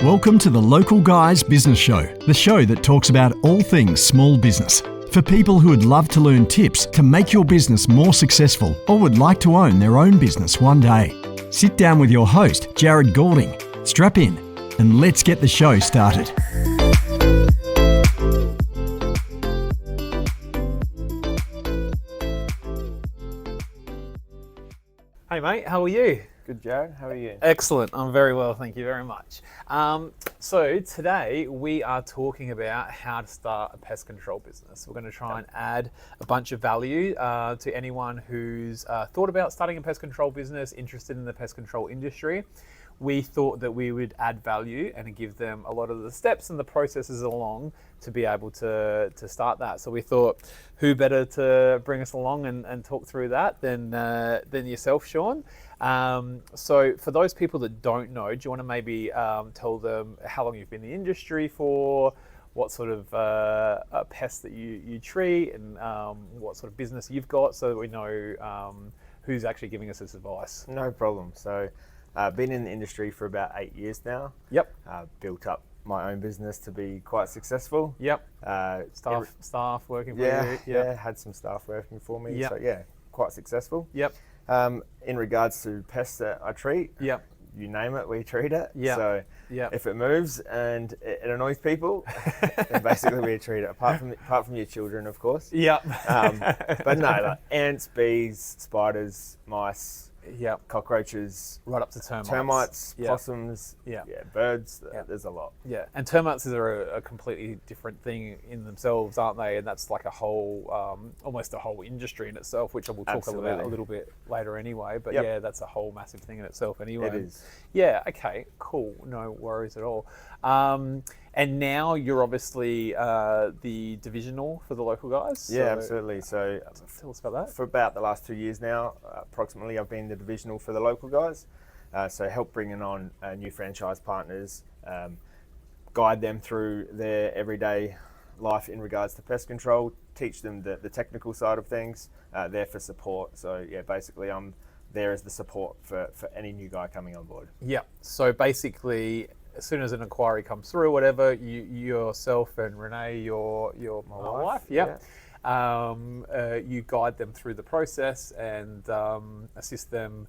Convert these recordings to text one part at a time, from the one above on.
Welcome to the Local Guys Business Show, the show that talks about all things small business. For people who would love to learn tips to make your business more successful or would like to own their own business one day. Sit down with your host, Jared Goulding. Strap in and let's get the show started. Hey mate, how are you? Good, Jared. How are you? Excellent. I'm very well, thank you very much. So today we are talking about how to start a pest control business. We're going to try and add a bunch of value to anyone who's thought about starting a pest control business, interested in the pest control industry. We thought that we would add value and give them a lot of the steps and the processes along to be able to start that. So we thought, who better to bring us along and talk through that than yourself, Shaun? So for those people that don't know, do you want to maybe tell them how long you've been in the industry for, what sort of pests that you treat, and what sort of business you've got, so that we know who's actually giving us this advice? No problem. So I've been in the industry for about 8 years now. Yep. Built up my own business to be quite successful. Yep. Staff working for you. Yeah, had some staff working for me. Yep. So yeah, quite successful. Yep. In regards to pests that I treat, Yep. you name it, we treat it. Yep. So Yep. if it moves and it annoys people, then basically we treat it. Apart from your children, of course. Yep. But no, like ants, bees, spiders, mice. Yep. Cockroaches, Right up to termites. Termites, Yep. possums, Yep. Birds. Yep. There's a lot. Yeah, and termites are a completely different thing in themselves, aren't they? And that's like a whole, almost a whole industry in itself, which I will talk about a little bit later anyway. But Yep. yeah, that's a whole massive thing in itself anyway. It is. Yeah, okay, cool. No worries at all. And now you're obviously the divisional for the Local Guys. Yeah, so absolutely. So tell us about that. for about the last 2 years now, approximately, I've been the divisional for the Local Guys. So help bringing on new franchise partners, guide them through their everyday life in regards to pest control, teach them the technical side of things, there for support. So yeah, basically I'm there as the support for any new guy coming on board. Yeah, so basically, as soon as an inquiry comes through, whatever, you yourself and Renee, your my wife, yeah. You guide them through the process and assist them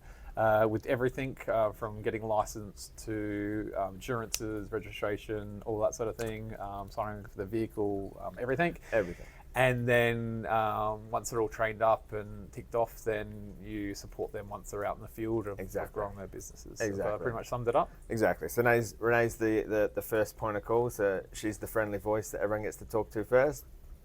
with everything from getting licensed to insurances, registration, all that sort of thing, signing for the vehicle, everything. Everything. And then once they're all trained up and ticked off, then you support them once they're out in the field of growing their businesses. Exactly. So pretty much summed it up. Exactly. So Renee's the first point of call. So she's the friendly voice that everyone gets to talk to first.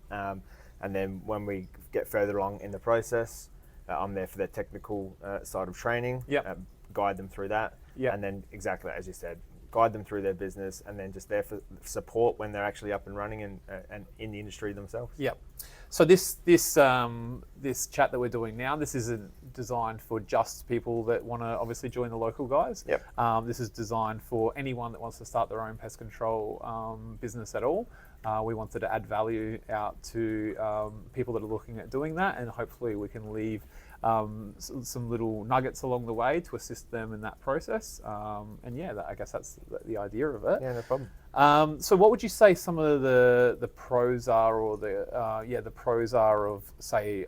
And then when we get further along in the process, I'm there for their technical side of training. Yep. Guide them through that. Yep. And then exactly as you said, guide them through their business, and then just there for support when they're actually up and running and in the industry themselves. Yep. So this chat that we're doing now, this isn't designed for just people that want to obviously join the Local Guys. Yep. This is designed for anyone that wants to start their own pest control business at all. We wanted to add value out to people that are looking at doing that, and hopefully we can leave some little nuggets along the way to assist them in that process. And yeah, I guess that's the idea of it. Yeah, no problem. So what would you say some of the pros are, or the pros are of, say,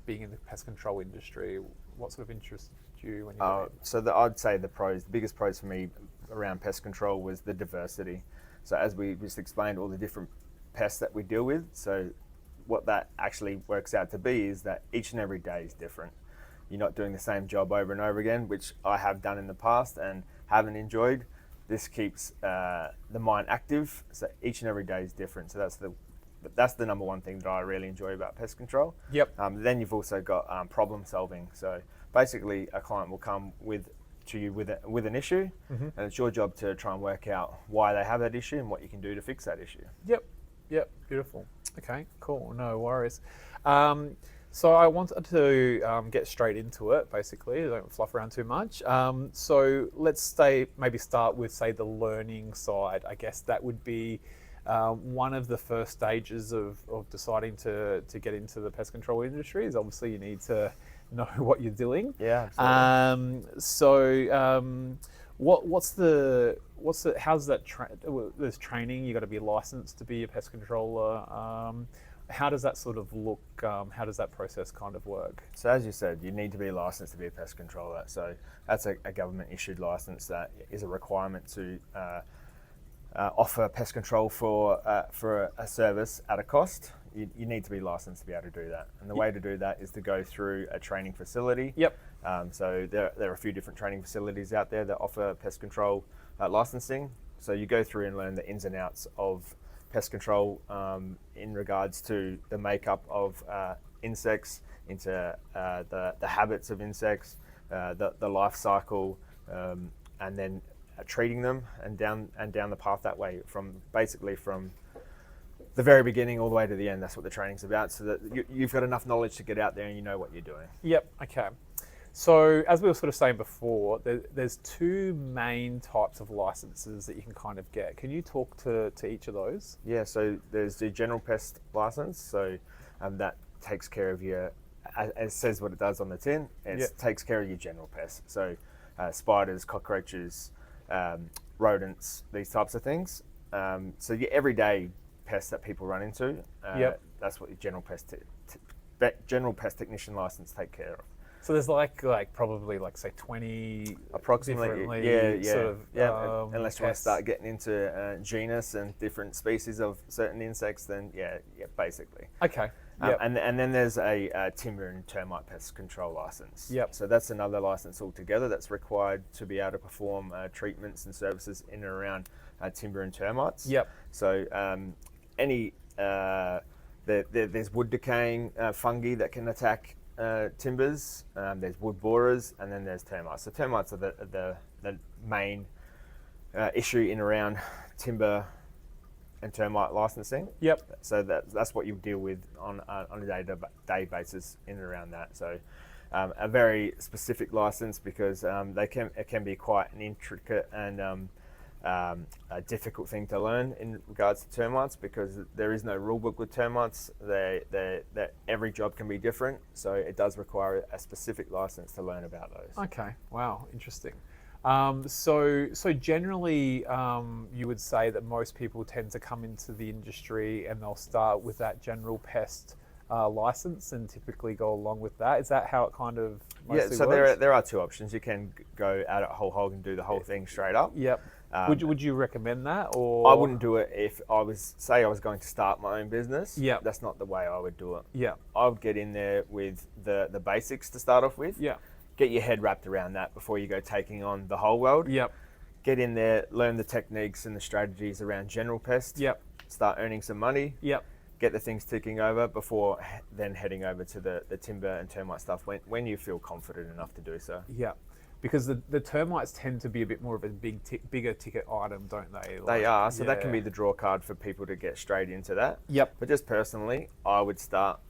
being in the pest control industry? What sort of interests you when you're I'd say the biggest pros for me around pest control was the diversity. So as we just explained, all the different pests that we deal with. So what that actually works out to be is that each and every day is different. You're not doing the same job over and over again, which I have done in the past and haven't enjoyed. This keeps the mind active, so each and every day is different. So that's the number one thing that I really enjoy about pest control. Yep. Then you've also got problem solving. So basically a client will come to you with an issue, and it's your job to try and work out why they have that issue and what you can do to fix that issue. Yep, beautiful. Okay, cool, no worries. So I wanted to get straight into it, basically. Don't fluff around too much. So let's start with, say, the learning side. I guess that would be one of the first stages of deciding to get into the pest control industry. Is obviously you need to know what you're doing. Yeah, absolutely. How's that? There's training. You got to be licensed to be a pest controller. How does that sort of look? How does that process kind of work? So as you said, you need to be licensed to be a pest controller. So that's a government issued license that is a requirement to offer pest control for a service at a cost. You need to be licensed to be able to do that. And the way to do that is to go through a training facility. Yep. So there are a few different training facilities out there that offer pest control licensing. So you go through and learn the ins and outs of pest control in regards to the makeup of insects, into the habits of insects, the life cycle, and then treating them and down the path that way, from the very beginning all the way to the end. That's what the training's about, so that you've got enough knowledge to get out there and you know what you're doing. Yep. Okay. So as we were sort of saying before, there's two main types of licenses that you can kind of get. Can you talk to each of those? Yeah, so there's the general pest license. So that takes care of your, as it says what it does on the tin, it takes care of your general pests. So spiders, cockroaches, rodents, these types of things. So your everyday pests that people run into, that's what your general pest technician license take care of. So there's probably say 20 approximately, sort of unless you want to start getting into genus and different species of certain insects, then basically. Okay. And then there's a timber and termite pest control license. Yep. So that's another license altogether that's required to be able to perform treatments and services in and around timber and termites. Yep. So there's wood decaying fungi that can attack timbers, there's wood borers, and then there's termites. So termites are the main issue in around timber and termite licensing. Yep. So that's what you deal with on a day-to-day basis in and around that. So a very specific license, because it can be quite an intricate and a difficult thing to learn in regards to termites, because there is no rule book with termites. Every job can be different, so it does require a specific license to learn about those. Okay, wow, interesting. So generally, you would say that most people tend to come into the industry and they'll start with that general pest license and typically go along with that. Is that how it kind of mostly so works? there are two options. You can go at it whole hog and do the whole thing straight up. Yep. Would you recommend that, or? I wouldn't do it if I was going to start my own business. Yeah. That's not the way I would do it. Yeah. I would get in there with the basics to start off with. Yeah. Get your head wrapped around that before you go taking on the whole world. Yep. Get in there, learn the techniques and the strategies around general pest. Yep. Start earning some money. Yep. Get the things ticking over before then heading over to the timber and termite stuff when you feel confident enough to do so. Yeah. Because the termites tend to be a bit more of a bigger ticket item, don't they? They are, so that can be the draw card for people to get straight into that. Yep. But just personally, I would start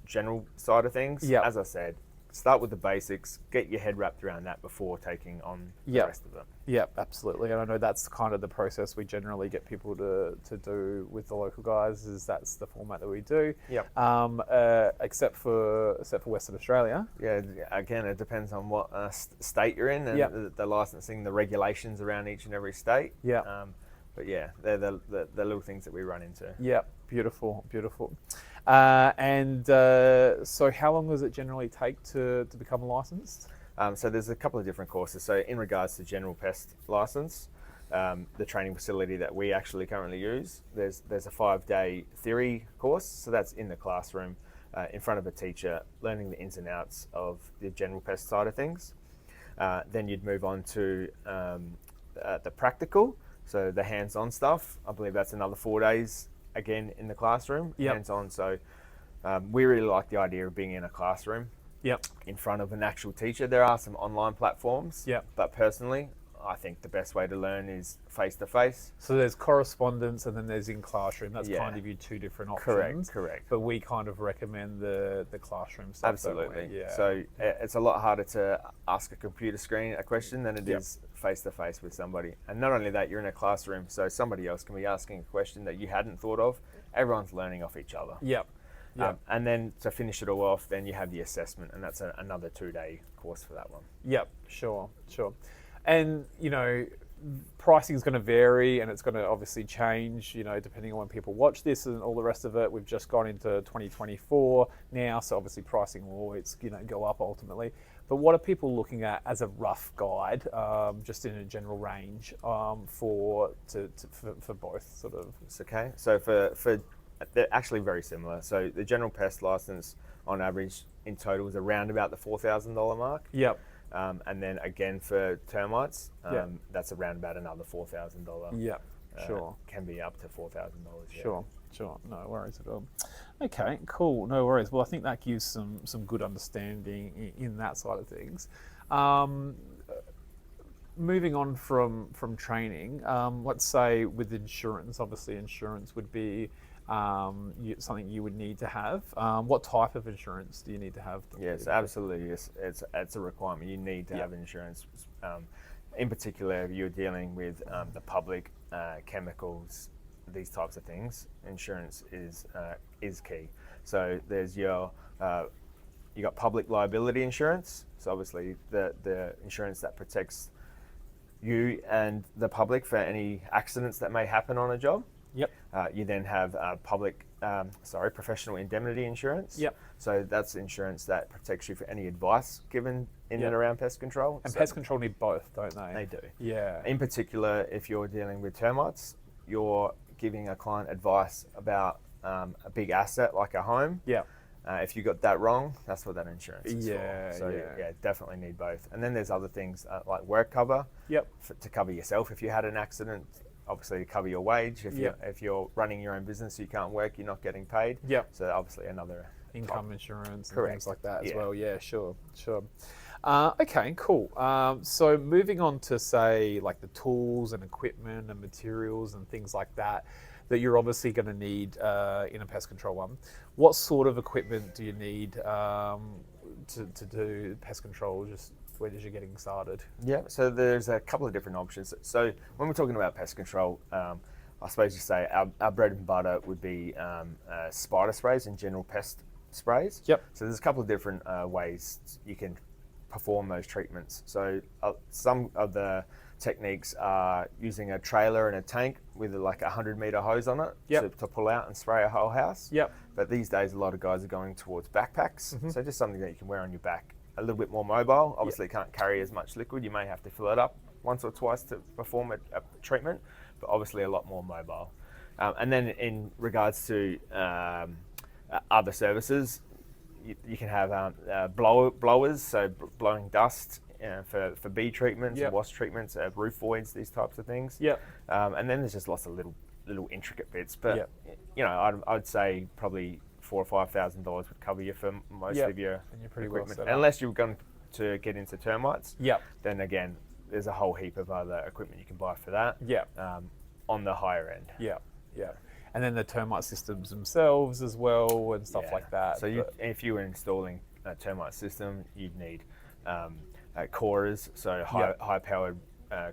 general side of things. Yep. As I said, start with the basics, get your head wrapped around that before taking on the rest of it. Yeah, absolutely. And I know that's kind of the process we generally get people to do with the local guys, is that's the format that we do. Yep. Except for Western Australia. Yeah, again, it depends on what state you're in and the licensing, the regulations around each and every state. Yeah. But yeah, they're the little things that we run into. Yeah, beautiful. So how long does it generally take to become licensed? So there's a couple of different courses. So in regards to general pest license, the training facility that we actually currently use, there's a 5-day theory course. So that's in the classroom, in front of a teacher, learning the ins and outs of the general pest side of things. Then you'd move on to the practical, so the hands-on stuff. I believe that's another 4 days, again, in the classroom, hands-on. So we really like the idea of being in a classroom. Yep. In front of an actual teacher. There are some online platforms. Yep. But personally, I think the best way to learn is face to face. So there's correspondence and then there's in classroom. That's kind of your two different options. Correct. But we kind of recommend the classroom stuff. Absolutely. Yeah. So it's a lot harder to ask a computer screen a question than it is face to face with somebody. And not only that, you're in a classroom, so somebody else can be asking a question that you hadn't thought of. Everyone's learning off each other. Yep. And then to finish it all off, then you have the assessment, and that's another 2-day course for that one. Yep, sure. And, pricing is going to vary, and it's going to obviously change, depending on when people watch this and all the rest of it. We've just gone into 2024 now, so obviously pricing will always, go up ultimately. But what are people looking at as a rough guide, just in a general range, for both sort of? Okay, so for they're actually very similar. So the general pest license on average in total is around about the $4,000 mark. Yep. And then again for termites, that's around about another $4,000. Yeah, sure. Can be up to $4,000. Sure. No worries at all. Okay, cool. No worries. Well, I think that gives some good understanding in that side of things. Moving on from training, let's say with insurance, obviously insurance would be something you would need to have. What type of insurance do you need to have? Yes, absolutely. It's a requirement. You need to have insurance. In particular, if you're dealing with the public, chemicals, these types of things, insurance is key. So there's you got public liability insurance. So obviously the insurance that protects you and the public for any accidents that may happen on a job. Yep. You then have professional indemnity insurance. Yep. So that's insurance that protects you for any advice given in and around pest control. And pest control need both, don't they? They do. Yeah. In particular, if you're dealing with termites, you're giving a client advice about a big asset like a home. Yeah. If you got that wrong, that's what that insurance is for. So definitely need both. And then there's other things like work cover. Yep. To cover yourself if you had an accident. Obviously, cover your wage. If you're running your own business, you can't work, you're not getting paid. Yep. So obviously another income insurance and Correct. things like that as well. Yeah, sure. Okay, cool. So moving on to say like the tools and equipment and materials and things like that you're obviously going to need in a pest control one. What sort of equipment do you need to do pest control? Just when you're getting started? Yeah, so there's a couple of different options. So when we're talking about pest control, I suppose you say our bread and butter would be spider sprays and general pest sprays. Yep. So there's a couple of different ways you can perform those treatments. So some of the techniques are using a trailer and a tank with like a 100-meter hose on it to pull out and spray a whole house. Yep. But these days, a lot of guys are going towards backpacks. Mm-hmm. So just something that you can wear on your back. A little bit more mobile. Obviously, can't carry as much liquid. You may have to fill it up once or twice to perform a treatment, but obviously a lot more mobile. And then in regards to other services, you can have blowers, so blowing dust for bee treatments, wasp treatments, roof voids, these types of things. Yep. And then there's just lots of little intricate bits. But I'd say probably $4,000 or $5,000 would cover you for most of your equipment, well unless you're going to get into termites. Yep. Then again, there's a whole heap of other equipment you can buy for that. Yep. On the higher end. Yeah. And then the termite systems themselves as well and stuff like that. So if you were installing a termite system, you'd need corers, so high-powered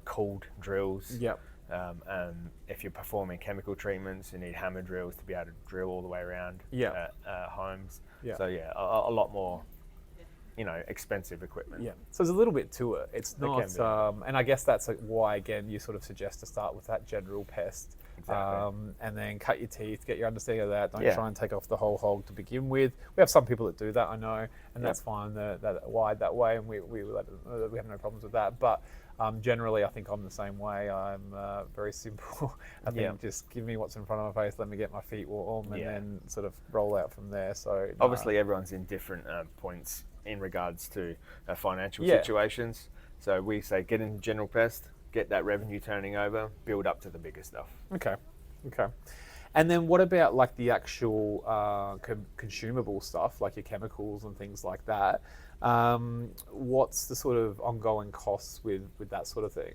cooled drills. Yep. And if you're performing chemical treatments, you need hammer drills to be able to drill all the way around homes. Yeah. So a lot more, expensive equipment. Yeah. So there's a little bit to it. It's not, and I guess that's why again you sort of suggest to start with that general pest. Exactly. And then cut your teeth, get your understanding of that. Don't try and take off the whole hog to begin with. We have some people that do that, I know, and that's fine. They're wide that way, and we have no problems with that. But generally, I think I'm the same way. I'm very simple. I think just give me what's in front of my face, let me get my feet warm, and then sort of roll out from there. So obviously, everyone's in different points in regards to financial situations. So we say get into general pest, get that revenue turning over, build up to the bigger stuff. Okay. And then what about like the actual consumable stuff, like your chemicals and things like that? What's the sort of ongoing costs with that sort of thing?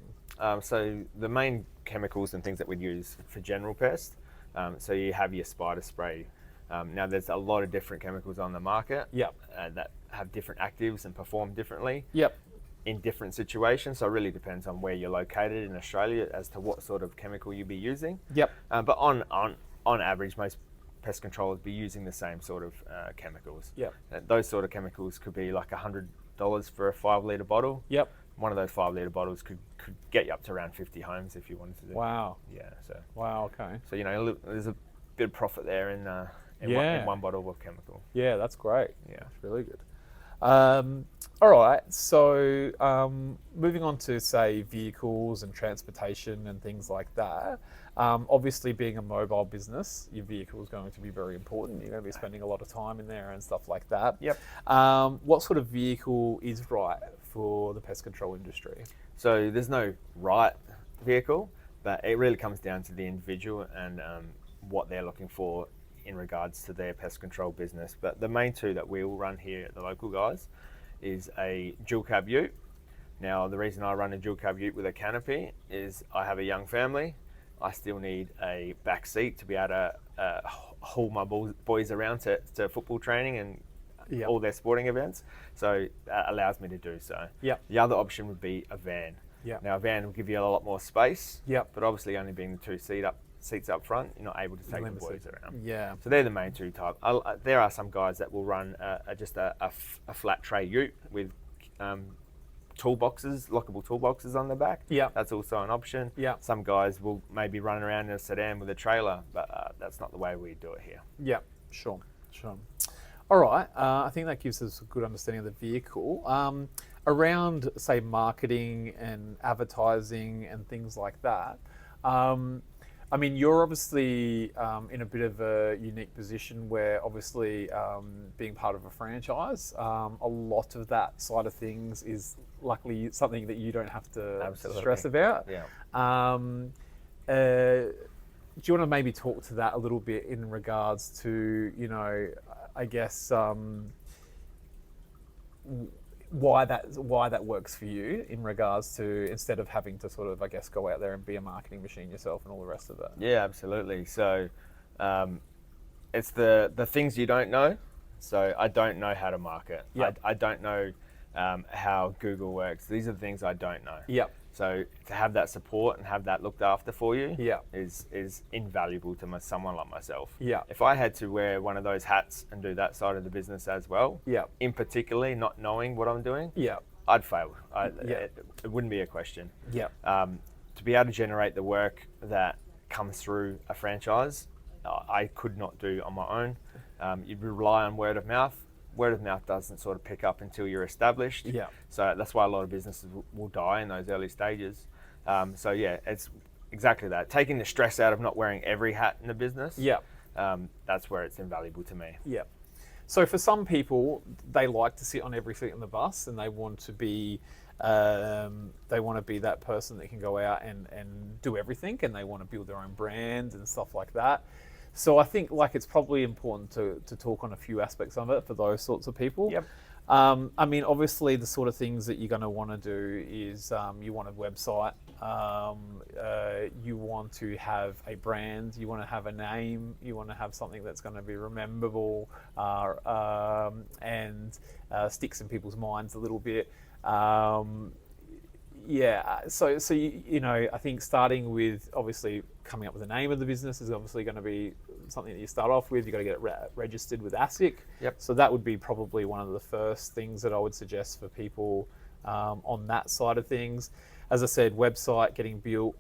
So the main chemicals and things that we'd use for general pest, so you have your spider spray. Now there's a lot of different chemicals on the market that have different actives and perform differently. Yep. In different situations, so it really depends on where you're located in Australia as to what sort of chemical you'll be using. Yep. But on average, most pest controllers be using the same sort of chemicals. Yep. Those sort of chemicals could be like $100 for a 5-litre bottle. Yep. one of those 5 litre bottles could get you up to around 50 homes if you wanted to do. Wow. Yeah. So. Wow. Okay. So there's a bit of profit there in one bottle of chemical. Yeah, that's great. Yeah. That's really good. All right. So moving on to say vehicles and transportation and things like that. Obviously, being a mobile business, your vehicle is going to be very important. You're going to be spending a lot of time in there and stuff like that. Yep. What sort of vehicle is right for the pest control industry? So there's no right vehicle, but it really comes down to the individual and what they're looking for in regards to their pest control business. But the main two that we will run here at the local guys is a dual cab ute. Now, the reason I run a dual cab ute with a canopy is I have a young family. I still need a back seat to be able to haul my boys around to football training and all their sporting events. So that allows me to do so. Yep. The other option would be a van. Yep. Now, a van will give you a lot more space, Yep. but obviously only being the two seats up front, you're not able to take the boys around. Yeah. So they're the main two types. There are some guys that will run just a flat tray ute with toolboxes, lockable toolboxes on the back. Yeah. That's also an option. Yeah. Some guys will maybe run around in a sedan with a trailer, but that's not the way we do it here. Yeah, sure. All right, I think that gives us a good understanding of the vehicle. Around, say, marketing and advertising and things like that, I mean, you're obviously in a bit of a unique position where obviously being part of a franchise, a lot of that side of things is luckily something that you don't have to stress about. Yeah. Do you want to maybe talk to that a little bit in regards to, I guess, why that works for you in regards to instead of having to sort of, I guess, go out there and be a marketing machine yourself and all the rest of it? Yeah, absolutely. So it's the things you don't know. So I don't know how to market. Yep. I don't know how Google works. These are the things I don't know. Yep. So to have that support and have that looked after for you Yep. is invaluable to someone like myself. Yep. If I had to wear one of those hats and do that side of the business as well, Yep. in particularly not knowing what I'm doing, Yep. I'd fail. Yep. It wouldn't be a question. Yep. To be able to generate the work that comes through a franchise, I could not do on my own. You'd rely on word of mouth. Word of mouth doesn't sort of pick up until you're established. Yeah. So that's why a lot of businesses will die in those early stages. So yeah, it's exactly that. Taking the stress out of not wearing every hat in the business. Yeah. That's where it's invaluable to me. Yeah. So for some people, they like to sit on every seat on the bus, and they want to be that person that can go out and do everything, and they want to build their own brand and stuff like that. So I think it's probably important to talk on a few aspects of it for those sorts of people. Yep. I mean, obviously the sort of things that you're going to want to do is you want a website, you want to have a brand, you want to have a name, you want to have something that's going to be rememberable and sticks in people's minds a little bit. So I think starting with obviously coming up with the name of the business is obviously going to be something that you start off with. You've got to get it registered with ASIC. Yep. So that would be probably one of the first things that I would suggest for people on that side of things. As I said, website getting built.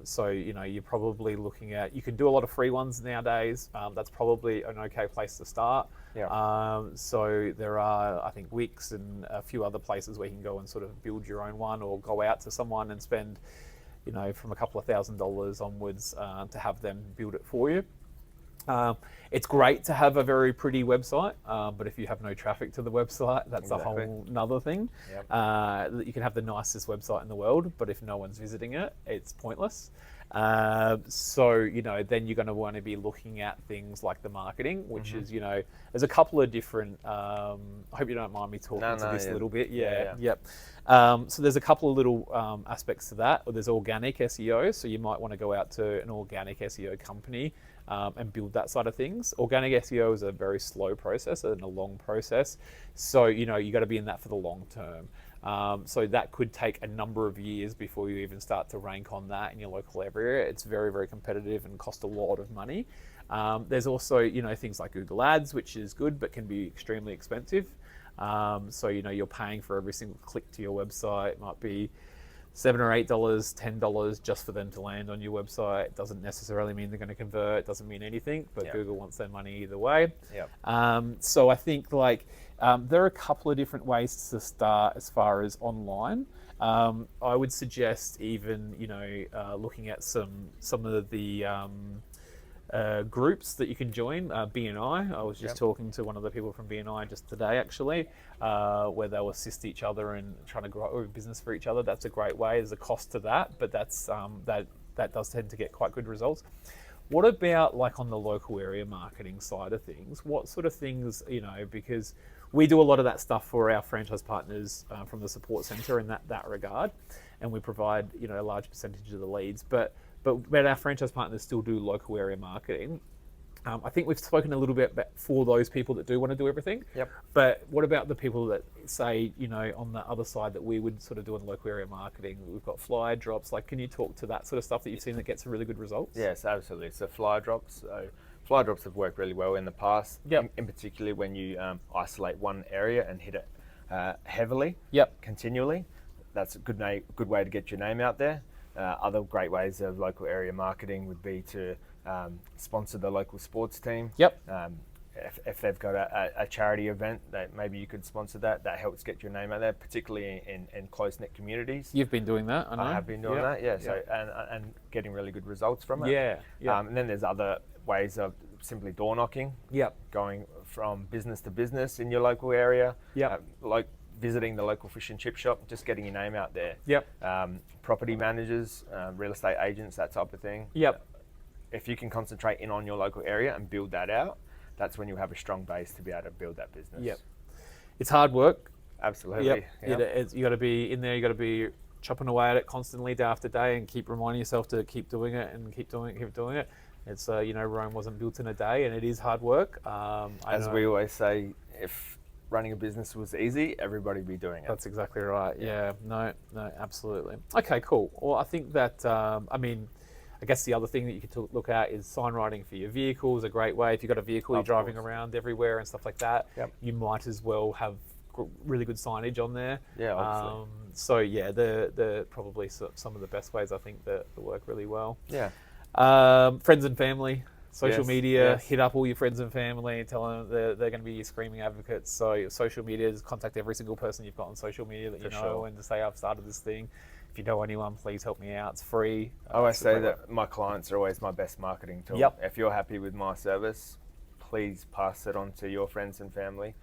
So you're probably looking at, you can do a lot of free ones nowadays. That's probably an okay place to start. Yeah. So there are, I think, Wix and a few other places where you can go and sort of build your own one, or go out to someone and spend, from a couple of $1,000s onwards to have them build it for you. It's great to have a very pretty website, but if you have no traffic to the website, that's a whole nother thing. Yep. You can have the nicest website in the world, but if no one's visiting it, it's pointless. So then you're going to want to be looking at things like the marketing, which is, there's a couple of different, I hope you don't mind me talking to this a little bit. Yep. So there's a couple of little aspects to that. There's organic SEO, so you might want to go out to an organic SEO company and build that side of things. Organic SEO is a very slow process and a long process. So, you got to be in that for the long term. So that could take a number of years before you even start to rank on that in your local area. It's very, very competitive and cost a lot of money. There's also, things like Google Ads, which is good, but can be extremely expensive. So you're paying for every single click to your website. It might be $7 or $8, $10 just for them to land on your website. It doesn't necessarily mean they're going to convert. It doesn't mean anything, but Google wants their money either way. So I think there are a couple of different ways to start as far as online. I would suggest even looking at some of the groups that you can join. BNI. I was just talking to one of the people from BNI just today, actually, where they'll assist each other and trying to grow a business for each other. That's a great way. There's a cost to that, but that's that does tend to get quite good results. What about on the local area marketing side of things? What sort of things, because we do a lot of that stuff for our franchise partners from the support center in that regard, and we provide a large percentage of the leads. But our franchise partners still do local area marketing. I think we've spoken a little bit about for those people that do want to do everything. But what about the people that say, on the other side that we would sort of do in local area marketing? We've got flyer drops. Can you talk to that sort of stuff that you've seen that gets really good results? Yes, absolutely. So flyer drops. Flyer drops have worked really well in the past. In particular, when you isolate one area and hit it heavily, continually. That's a good way to get your name out there. Other great ways of local area marketing would be to sponsor the local sports team. If they've got a charity event, that maybe you could sponsor that. That helps get your name out there, particularly in close-knit communities. You've been doing that, I know. I have been doing that, yeah. So and getting really good results from it. And then there's other ways of simply door knocking. Going from business to business in your local area. Like visiting the local fish and chip shop, just getting your name out there. Property managers, real estate agents, that type of thing. If you can concentrate in on your local area and build that out, that's when you have a strong base to be able to build that business. It's hard work. Absolutely. You got to be in there. You got to be chopping away at it constantly, day after day, and keep reminding yourself to keep doing it and keep doing it. It's Rome wasn't built in a day, and it is hard work. As we always say, if running a business was easy, everybody would be doing it. That's exactly right. No, absolutely. Okay, cool. Well, I think that I guess the other thing that you could look at is sign writing for your vehicle is a great way. If you've got a vehicle, you're driving around everywhere and stuff like that, you might as well have really good signage on there. Obviously. They're probably some of the best ways I think that work really well. Friends and family, social media, hit up all your friends and family, tell them they're going to be your screaming advocates. So your social media, just contact every single person you've got on social media that you know and just say, I've started this thing. If you know anyone, please help me out. It's free. I always say that my clients are always my best marketing tool. If you're happy with my service, please pass it on to your friends and family.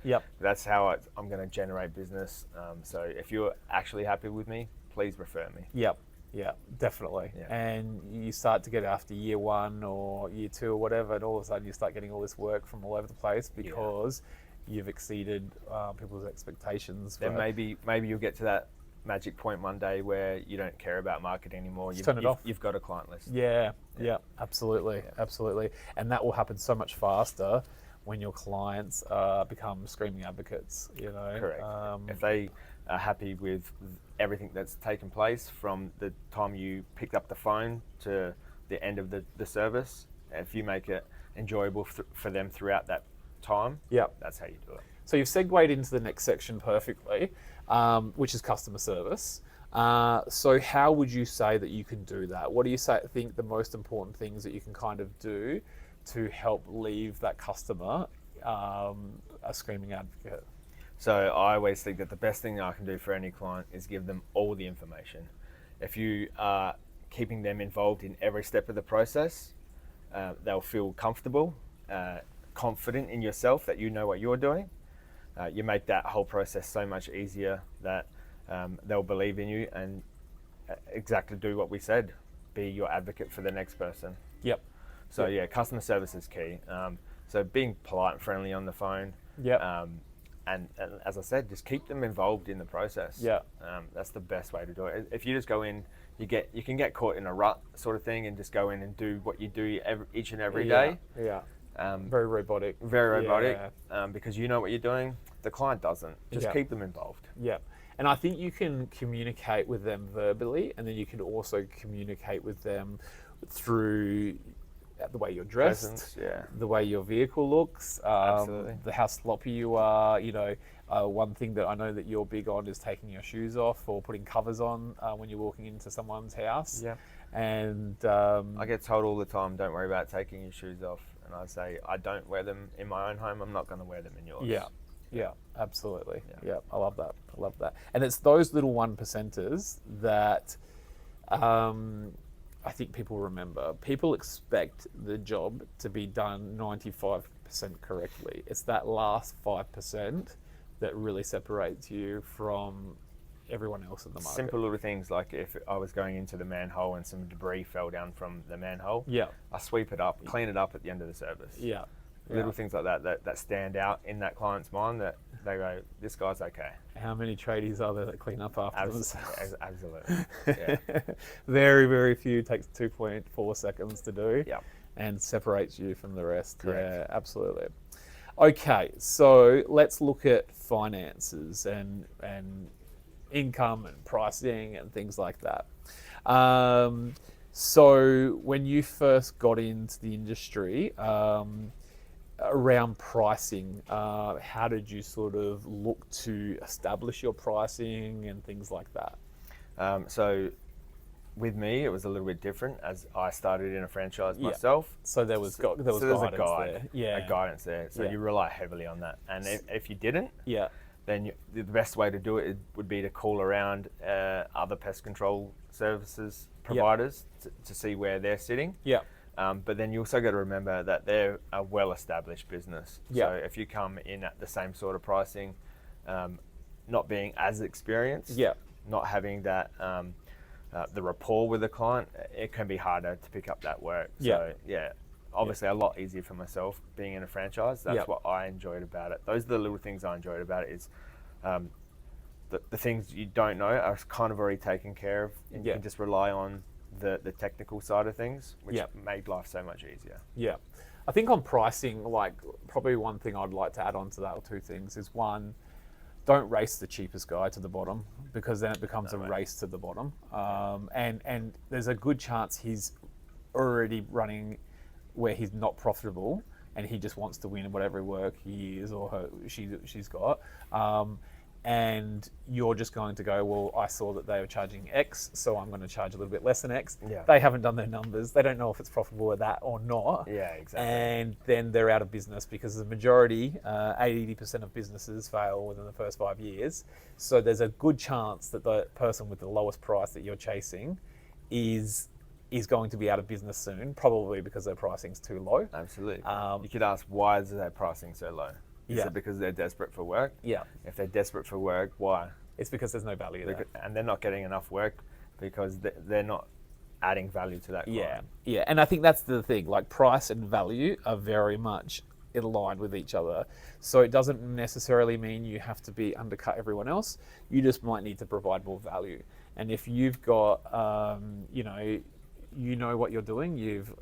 That's how I'm going to generate business. So if you're actually happy with me, please refer me. Definitely. And you start to get after year 1 or year 2 or whatever, and all of a sudden you start getting all this work from all over the place because you've exceeded people's expectations. Then maybe you'll get to that magic point one day where you don't care about marketing anymore. Turn it off. You've got a client list. Absolutely. And that will happen so much faster when your clients become screaming advocates. Correct. If they are happy with everything that's taken place from the time you picked up the phone to the end of the service, if you make it enjoyable for them throughout that time, that's how you do it. So you've segued into the next section perfectly, which is customer service. So how would you say that you can do that? What do you think the most important things that you can kind of do to help leave that customer a screaming advocate? So I always think that the best thing I can do for any client is give them all the information. If you are keeping them involved in every step of the process, they'll feel comfortable, confident in yourself that you know what you're doing. You make that whole process so much easier that they'll believe in you and exactly do what we said, be your advocate for the next person. So customer service is key. So being polite and friendly on the phone. And as I said, just keep them involved in the process. That's the best way to do it. If you just go in, you can get caught in a rut sort of thing and just go in and do what you do each and every day. Very robotic. Because you know what you're doing. The client doesn't. Just keep them involved. And I think you can communicate with them verbally, and then you can also communicate with them through the way you're dressed, Presence, the way your vehicle looks, how sloppy you are, One thing that I know that you're big on is taking your shoes off or putting covers on when you're walking into someone's house. Yeah. And I get told all the time, don't worry about taking your shoes off. And I say, I don't wear them in my own home. I'm not going to wear them in yours. Yeah, absolutely. Yeah, I love that. And it's those little 1%ers that I think people remember. People expect the job to be done 95% correctly. It's that last 5% that really separates you from everyone else in the market. Simple little things like if I was going into the manhole and some debris fell down from the manhole, I sweep it up, clean it up at the end of the service. Little things like that stand out in that client's mind that they go, this guy's okay. How many tradies are there that clean up after themselves? Absolutely. Yeah. Very, very few. Takes 2.4 seconds to do. Yeah. And separates you from the rest. Correct. Yeah, absolutely. Okay, so let's look at finances and income and pricing and things like that. So when you first got into the industry, around pricing, how did you sort of look to establish your pricing and things like that? So with me, it was a little bit different as I started in a franchise myself. So there was guidance a guide, there. Yeah. a guidance there. So you rely heavily on that. And if you didn't, then the best way to do it would be to call around other pest control services providers to see where they're sitting. But then you also got to remember that they're a well-established business. So if you come in at the same sort of pricing, not being as experienced, not having that the rapport with the client, it can be harder to pick up that work. So obviously a lot easier for myself being in a franchise. That's what I enjoyed about it. Those are the little things I enjoyed about it is the things you don't know are kind of already taken care of. And you can just rely on the technical side of things, which made life so much easier. Yeah. I think on pricing, like probably one thing I'd like to add on to that, or two things, is one, don't race the cheapest guy to the bottom, because then it becomes a race to the bottom. And there's a good chance he's already running where he's not profitable and he just wants to win whatever work he is or she's got. And you're just going to go, well, I saw that they were charging X, so I'm going to charge a little bit less than X. They haven't done their numbers. They don't know if it's profitable at that or not. Yeah, exactly. And then they're out of business because the majority, 80% of businesses fail within the first 5 years. So there's a good chance that the person with the lowest price that you're chasing is going to be out of business soon, probably because their pricing's too low. Absolutely. You could ask, why is their pricing so low? Is it because they're desperate for work? If they're desperate for work, why? It's because there's no value there. And they're not getting enough work because they're not adding value to that client. Yeah. And I think that's the thing, like price and value are very much aligned with each other. So it doesn't necessarily mean you have to be undercut everyone else. You just might need to provide more value. And if you've got, you know what you're doing, you've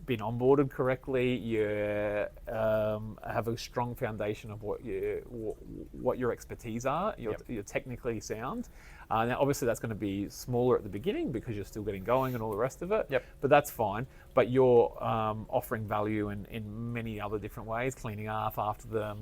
been onboarded correctly, you have a strong foundation of what your expertise are, you're technically sound. Now obviously that's going to be smaller at the beginning because you're still getting going and all the rest of it, but that's fine. But you're offering value in many other different ways, cleaning up after them,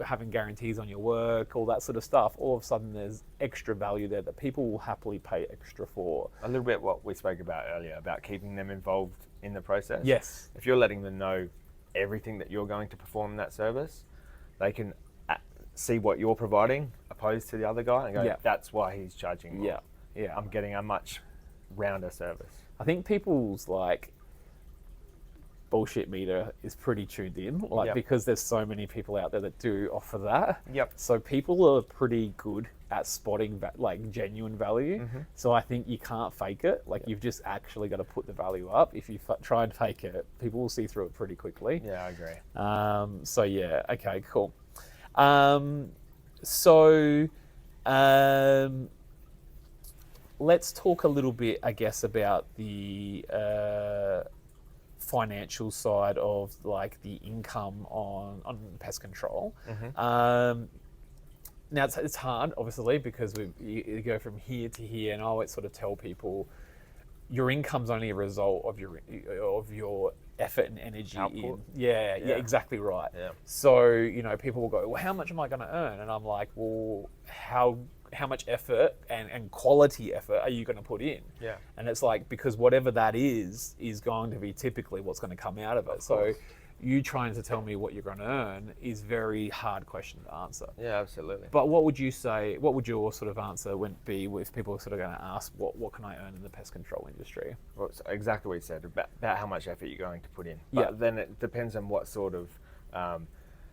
having guarantees on your work, all that sort of stuff. All of a sudden there's extra value there that people will happily pay extra for. A little bit what we spoke about earlier, about keeping them involved in the process. Yes. If you're letting them know everything that you're going to perform in that service, they can see what you're providing opposed to the other guy and go, that's why he's charging more. I'm getting a much rounder service. I think people's bullshit meter is pretty tuned in, because there's so many people out there that do offer that. So people are pretty good at spotting genuine value. So I think you can't fake it. You've just actually got to put the value up. If you try and fake it, people will see through it pretty quickly. Yeah, I agree. Okay, cool. Let's talk a little bit, I guess, about the financial side of the income on pest control. Now it's hard, obviously, because you go from here to here, and I always sort of tell people your income's only a result of your effort and energy Output. in. Yeah, Yeah. exactly right. Yeah. So, people will go, well, how much am I going to earn? And I'm like, well, how much effort and quality effort are you going to put in? Yeah. And it's like, because whatever that is going to be typically what's going to come out of it. So you trying to tell me what you're going to earn is very hard question to answer. Yeah, absolutely. But what would you say, what would your sort of answer be if people are sort of going to ask, what can I earn in the pest control industry? Well, it's exactly what you said about how much effort you're going to put in. Yeah. But then it depends on what sort of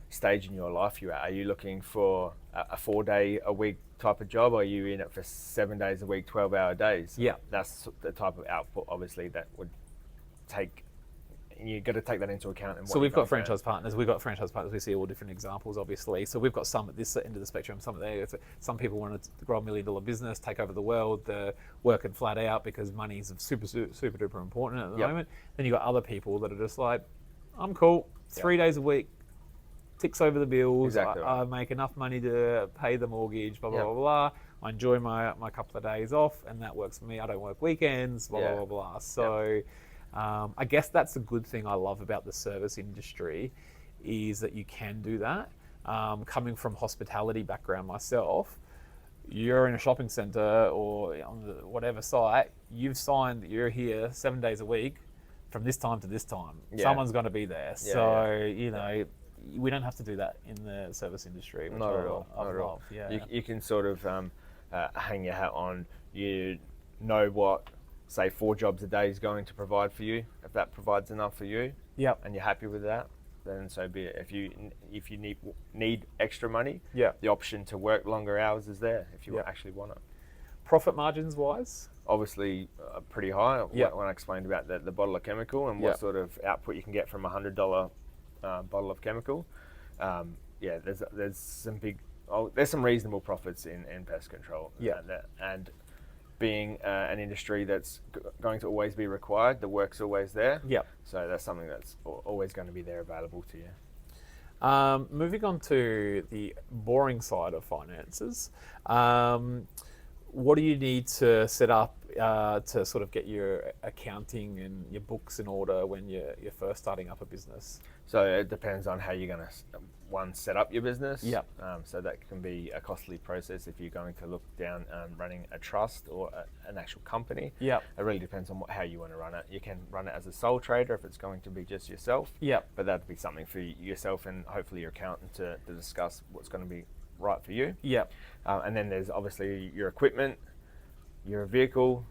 stage in your life you're at. Are you looking for a 4-day-a-week type of job? Or are you in it for 7 days a week, 12-hour days? Yeah. That's the type of output, obviously, that would take. You've got to take that into account. So we've got franchise partners. We see all different examples, obviously. So we've got some at this end of the spectrum, some at there. Some people want to grow $1 million business, take over the world. They're working flat out because money is super duper important at the moment. Then you've got other people that are just like, I'm cool. 3 days a week, ticks over the bills. Exactly right. I make enough money to pay the mortgage, blah, blah, blah, blah. I enjoy my couple of days off, and that works for me. I don't work weekends, blah, blah, blah, blah. So... I guess that's the good thing I love about the service industry is that you can do that. Coming from hospitality background myself, you're in a shopping centre or on the whatever site, you've signed that you're here 7 days a week from this time to this time. Yeah. Someone's going to be there. We don't have to do that in the service industry. Which Not at all. I Not at all. love. Yeah. You can sort of hang your hat on. You know what, say 4 jobs a day is going to provide for you. If that provides enough for you, and you're happy with that, then so be it. If you need extra money, the option to work longer hours is there if you actually want it. Profit margins wise, obviously pretty high. When I explained about the bottle of chemical and what sort of output you can get from a $100 bottle of chemical, there's some reasonable profits in pest control. And being an industry that's going to always be required, the work's always there. So that's something that's always going to be there available to you. Moving on to the boring side of finances, what do you need to set up to sort of get your accounting and your books in order when you're first starting up a business? So it depends on how you're going to, set up your business. So that can be a costly process if you're going to look down running a trust or an actual company. It really depends on how you want to run it. You can run it as a sole trader if it's going to be just yourself. But that'd be something for yourself and hopefully your accountant to discuss what's going to be right for you. And then there's obviously your equipment, your vehicle.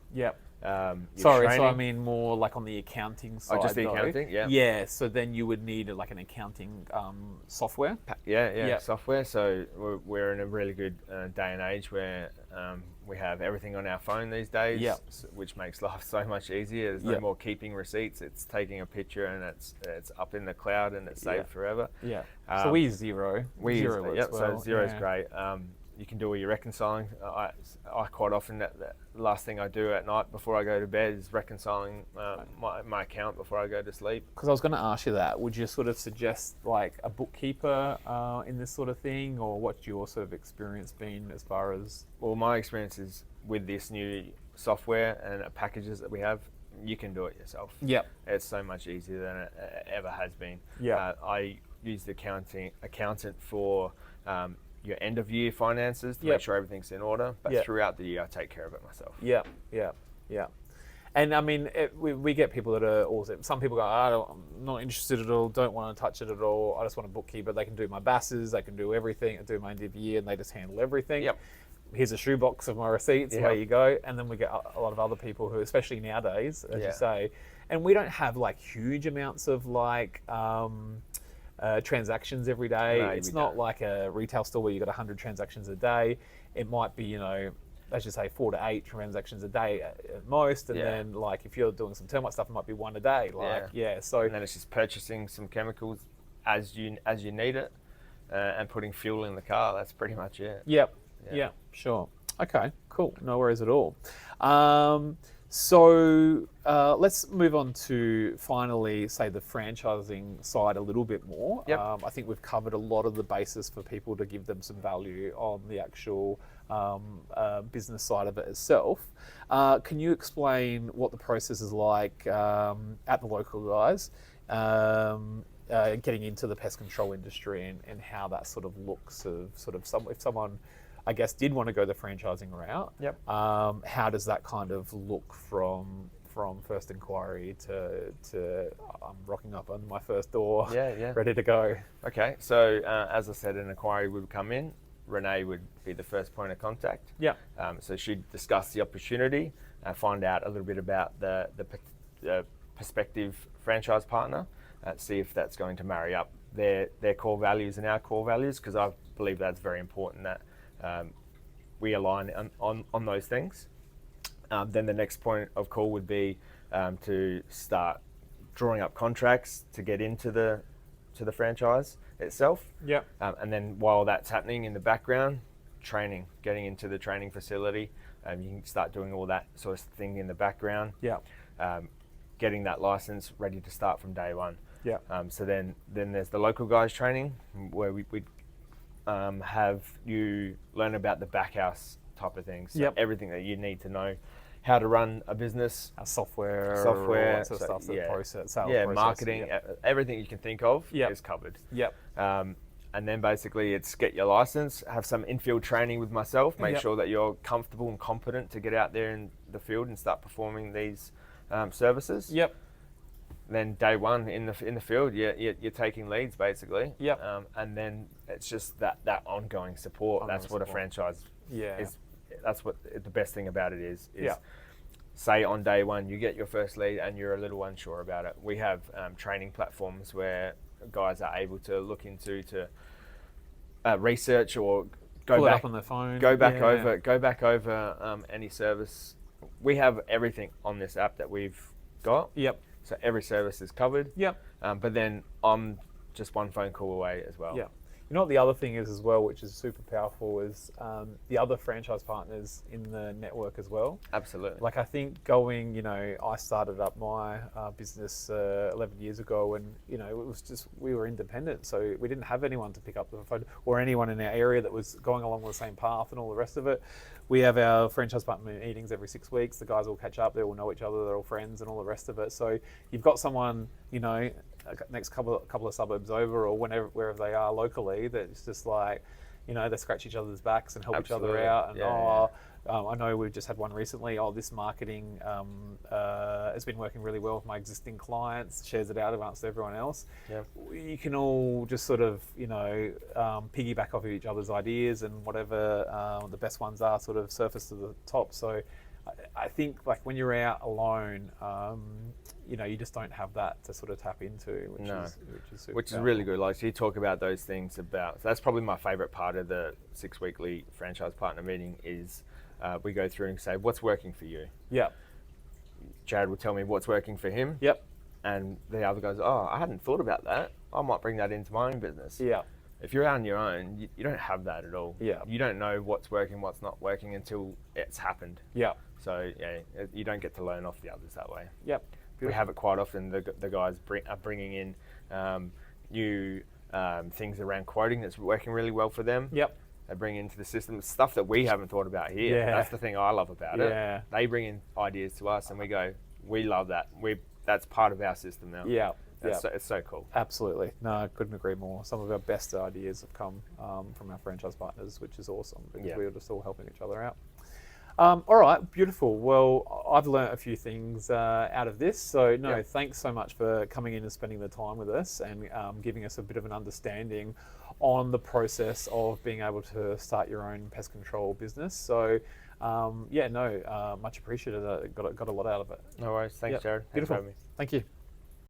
Sorry, so I mean more like on the accounting side. Oh, just the accounting, Yeah, so then you would need like an accounting software. Software. So we're in a really good day and age where we have everything on our phone these days, which makes life so much easier. There's no more keeping receipts. It's taking a picture and it's up in the cloud and it's saved forever. So we use Xero. Xero works well. So Xero's great. You can do all your reconciling. I quite often, the last thing I do at night before I go to bed is reconciling my account before I go to sleep. Because I was going to ask you that. Would you sort of suggest like a bookkeeper in this sort of thing, or what's your sort of experience been as far as? Well, my experience is with this new software and packages that we have, you can do it yourself. It's so much easier than it ever has been. I use the accountant for your end of year finances to make sure everything's in order, but throughout the year I take care of it myself. And I mean, we get people that are also, some people go, I'm not interested at all, don't want to touch it at all, I just want a bookkeeper. They can do my BASs, they can do everything, do my end of year, and they just handle everything. Here's a shoebox of my receipts, away you go. And then we get a lot of other people who, especially nowadays, as you say, and we don't have like huge amounts of like transactions every day. It's not like a retail store where you've got 100 transactions a day. It might be, let's just say 4 to 8 transactions a day at most. And then like if you're doing some termite stuff, it might be 1 a day. So and then it's just purchasing some chemicals as you need it and putting fuel in the car. That's pretty much it. Sure. Okay, cool. No worries at all. So let's move on to finally say the franchising side a little bit more. I think we've covered a lot of the basis for people to give them some value on the actual business side of it itself. Can you explain what the process is like at the local guys getting into the pest control industry and how that sort of looks of if someone, I guess, did want to go the franchising route. Yep. How does that kind of look from first inquiry to I'm rocking up on my first door, ready to go? Okay, so as I said, an inquiry would come in. Renee would be the first point of contact. Yeah. So she'd discuss the opportunity, find out a little bit about the prospective franchise partner, see if that's going to marry up their core values and our core values, because I believe that's very important that we align on those things. Then the next point of call would be to start drawing up contracts to get into the franchise itself. Yeah. And then while that's happening in the background, getting into the training facility, you can start doing all that sort of thing in the background. Yeah. Getting that license ready to start from day one. Yeah. So then there's the local guys training, where we'd have you learn about the back house type of things. So everything that you need to know, how to run a business, software, all that sort of stuff, process, sales process, marketing, everything you can think of is covered. Yep. And then basically it's get your license, have some in-field training with myself, make sure that you're comfortable and competent to get out there in the field and start performing these services. Yep. Then day one in the field, you're taking leads basically. Yep. And then it's just that ongoing support. That's what a franchise is. That's what the best thing about it is say on day one you get your first lead and you're a little unsure about it. We have training platforms where guys are able to look into to research or go Pull back it up on their phone. Go back over any service. We have everything on this app that we've got. Yep. So every service is covered. Yep. But then I'm just one phone call away as well. Yeah. You know what the other thing is as well, which is super powerful, is the other franchise partners in the network as well. Absolutely. Like I think I started up my business 11 years ago, and it was just, we were independent, so we didn't have anyone to pick up the phone or anyone in our area that was going along the same path and all the rest of it. We have our franchise partner meetings every 6 weeks. The guys all catch up, they all know each other, they're all friends and all the rest of it. So you've got someone, next couple of suburbs over or wherever they are locally, that's just like, they scratch each other's backs and help each other out. And I know we've just had one recently. this marketing has been working really well with my existing clients, shares it out amongst everyone else. Yep. You can all just sort of, piggyback off of each other's ideas, and whatever the best ones are sort of surface to the top. So I think like when you're out alone, you just don't have that to sort of tap into, which is really good. Like, so you talk about those things about, so that's probably my favorite part of the 6 weekly franchise partner meeting is we go through and say, what's working for you? Yeah. Jared will tell me what's working for him. Yep. And the other goes, oh, I hadn't thought about that. I might bring that into my own business. Yeah. If you're out on your own, you don't have that at all. Yeah. You don't know what's working, what's not working until it's happened. Yeah. So you don't get to learn off the others that way. Yep. We have it quite often. The guys are bringing in new things around quoting that's working really well for them. Yep. They bring into the system stuff that we haven't thought about here. Yeah. That's the thing I love about it. They bring in ideas to us, and we go, we love that. That's part of our system now. Yeah. It's so cool. Absolutely. No, I couldn't agree more. Some of our best ideas have come from our franchise partners, which is awesome, because we are just all helping each other out. All right, beautiful. Well, I've learnt a few things out of this. So, thanks so much for coming in and spending the time with us and giving us a bit of an understanding on the process of being able to start your own pest control business. So, much appreciated. Got a lot out of it. No worries. Thanks, Jared. Beautiful. Thanks for having me. Thank you.